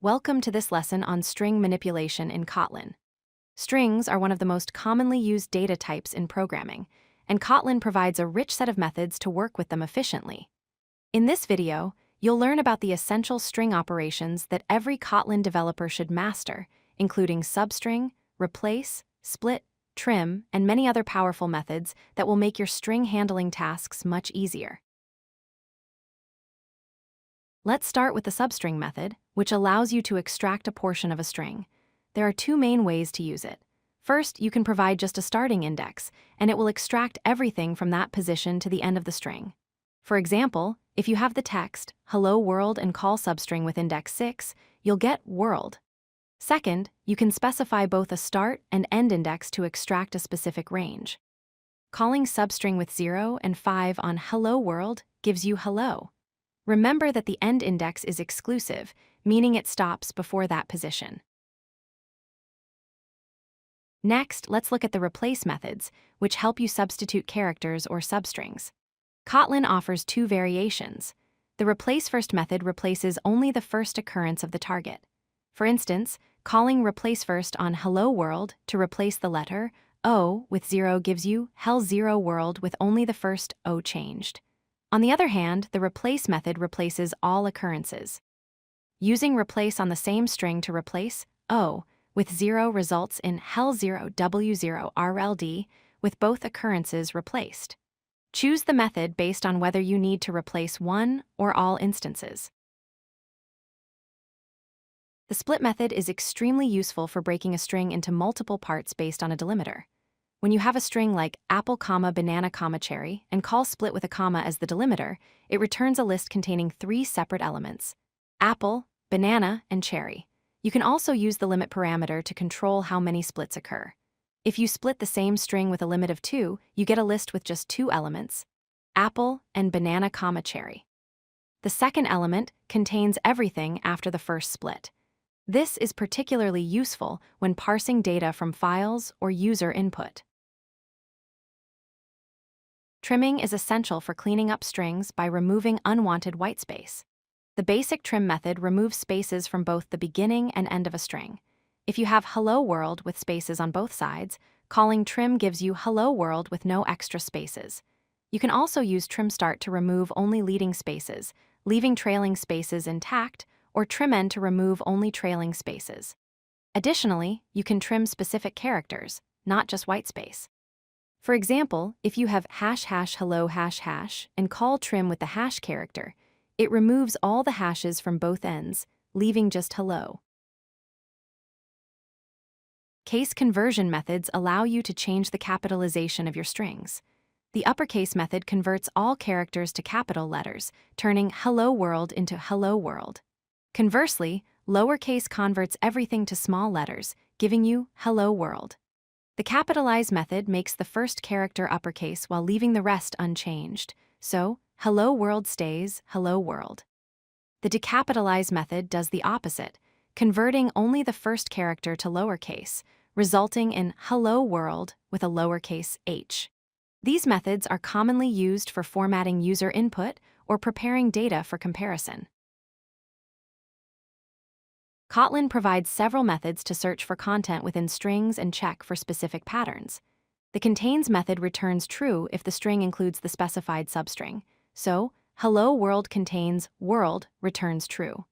Welcome to this lesson on string manipulation in Kotlin. Strings are one of the most commonly used data types in programming, and Kotlin provides a rich set of methods to work with them efficiently. In this video, you'll learn about the essential string operations that every Kotlin developer should master, including substring, replace, split, trim, and many other powerful methods that will make your string handling tasks much easier. Let's start with the substring method, which allows you to extract a portion of a string. There are two main ways to use it. First, you can provide just a starting index, and it will extract everything from that position to the end of the string. For example, if you have the text, hello world, and call substring with index 6, you'll get world. Second, you can specify both a start and end index to extract a specific range. Calling substring with 0 and 5 on hello world gives you hello. Remember that the end index is exclusive, meaning it stops before that position. Next, let's look at the replace methods, which help you substitute characters or substrings. Kotlin offers two variations. The replaceFirst method replaces only the first occurrence of the target. For instance, calling replaceFirst on hello world to replace the letter O with 0 gives you hell0 world with only the first O changed. On the other hand, the replace method replaces all occurrences. Using replace on the same string to replace O with 0 results in hell0 w0 rld with both occurrences replaced. Choose the method based on whether you need to replace one or all instances. The split method is extremely useful for breaking a string into multiple parts based on a delimiter. When you have a string like apple, banana, cherry, and call split with a comma as the delimiter, it returns a list containing 3 separate elements: apple, banana, and cherry. You can also use the limit parameter to control how many splits occur. If you split the same string with a limit of 2, you get a list with just 2 elements: apple and banana, cherry. The second element contains everything after the first split. This is particularly useful when parsing data from files or user input. Trimming is essential for cleaning up strings by removing unwanted whitespace. The basic trim method removes spaces from both the beginning and end of a string. If you have hello world with spaces on both sides, calling trim gives you hello world with no extra spaces. You can also use trim start to remove only leading spaces, leaving trailing spaces intact, or trim end to remove only trailing spaces. Additionally, you can trim specific characters, not just whitespace. For example, if you have #hello ## and call trim with the hash character, it removes all the hashes from both ends, leaving just hello. Case conversion methods allow you to change the capitalization of your strings. The uppercase method converts all characters to capital letters, turning hello world into hello world. Conversely, lowercase converts everything to small letters, giving you hello world. The capitalize method makes the first character uppercase while leaving the rest unchanged, so hello world stays hello world. The decapitalize method does the opposite, converting only the first character to lowercase, resulting in hello world with a lowercase h. These methods are commonly used for formatting user input or preparing data for comparison. Kotlin provides several methods to search for content within strings and check for specific patterns. The contains method returns true if the string includes the specified substring, so hello world contains world returns true.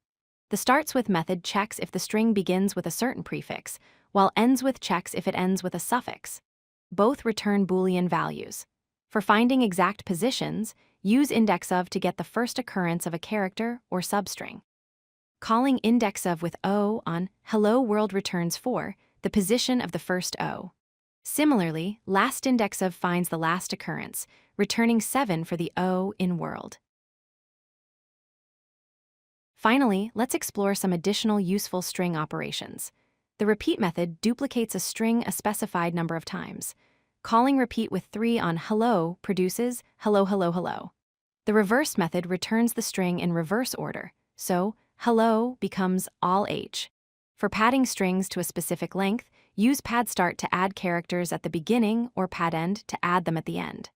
The startsWith method checks if the string begins with a certain prefix, while endsWith checks if it ends with a suffix. Both return Boolean values. For finding exact positions, use indexOf to get the first occurrence of a character or substring. Calling indexOf with O on hello world returns 4, the position of the first O. Similarly, lastIndexOf finds the last occurrence, returning 7 for the O in world. Finally, let's explore some additional useful string operations. The repeat method duplicates a string a specified number of times. Calling repeat with 3 on hello produces hello hello hello. The reverse method returns the string in reverse order, so hello becomes all h. For padding strings to a specific length, use padStart to add characters at the beginning or padEnd to add them at the end.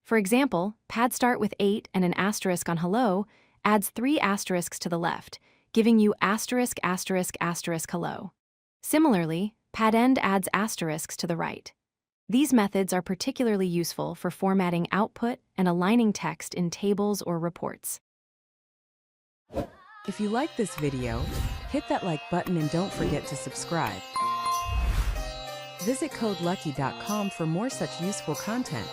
For example, padStart with 8 and an asterisk on hello adds 3 asterisks to the left, giving you hello. Similarly, padEnd adds asterisks to the right. These methods are particularly useful for formatting output and aligning text in tables or reports. If you like this video, hit that like button and don't forget to subscribe. Visit codelucky.com for more such useful content.